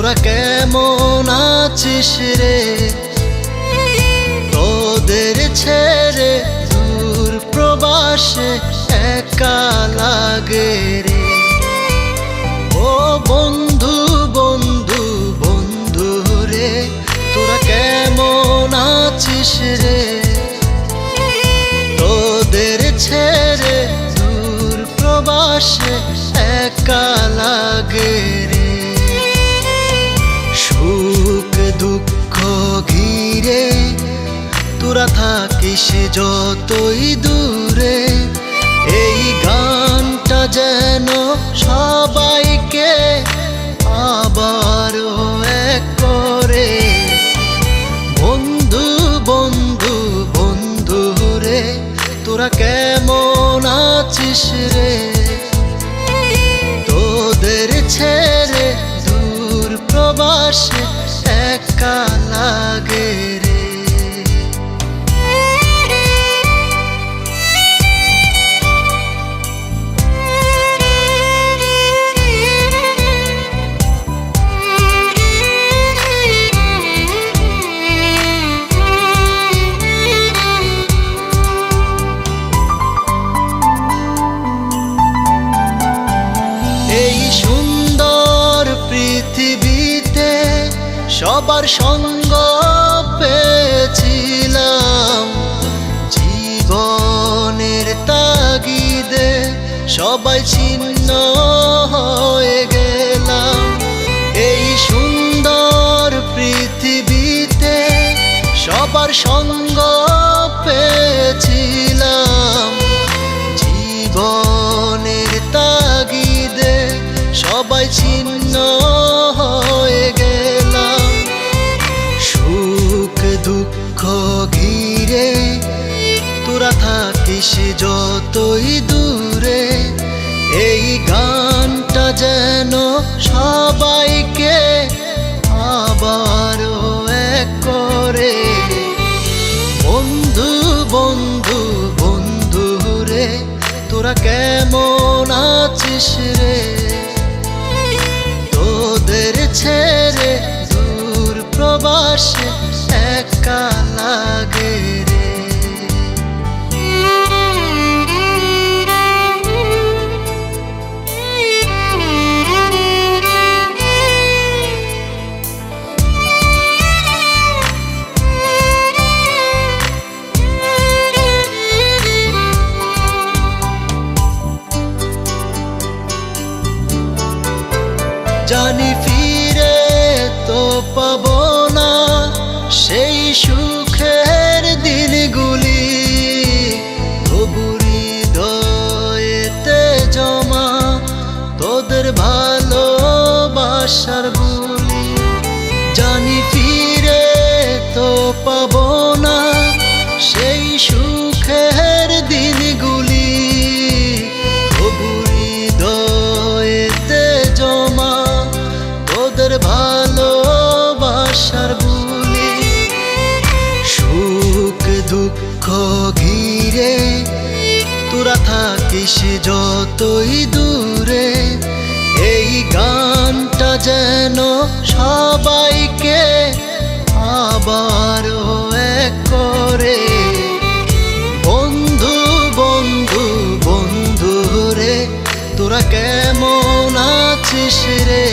তোরা কেমন আছিস রে? তোদের ছেড়ে দূর প্রবাসে একা লাগে রে। ও বন্ধু বন্ধু বন্ধু রে, তোরা কেমন আছিস রে? তোদের ছেড়ে দূর প্রবাসে একা লাগে রে। সুখ দুঃখ ঘিরে তোরা থাকিস যতই দূরে, এই গানটা যেন সবাইকে আবারও এক করে। বন্ধু বন্ধু বন্ধু রে, তোরা কেমন আছিস রে? তোদের ছেড়ে দূর প্রবাসে একা লাগে রে। এই সুন্দর পৃথিবীতে সবার সঙ্গ পেয়েছিলাম, জীবনের তাগিদে সবাই ছিন্ন হয়ে গেলাম। এই সুন্দর পৃথিবীতে সবার সঙ্গ পেয়েছিলাম, জীবনের তাগিদে সবাই ছিন্ন হয়ে গেলাম। সুখ দুঃখ ঘিরে তোরা থাকিস যতই দূরে, এই গানটা যেন সবাইকে আবারও এক করে। বন্ধু বন্ধু বন্ধু রে, তোরা কেমন আছিস রে? তোদের ছেড়ে দূর প্রবাসে একা লাগে রে। জানি ফিরে তো পাবো না সেই সুখের দিনগুলি, তবু হৃদয়েতে জমা তোদের ভালোবাসার বুলি। জানি ফিরে তো পাবো না সেই সুখের দিনগুলি, তবু হৃদয়েতে জমা তোদের ভালোবাসার বুলি। সুখ দুঃখ ঘিরে তোরা থাকিস যতই দূরে, এই গানটা যেন সবাইকে আবারও এক করে। বন্ধু বন্ধু বন্ধু রে, তোরা কেমন আছিস রে?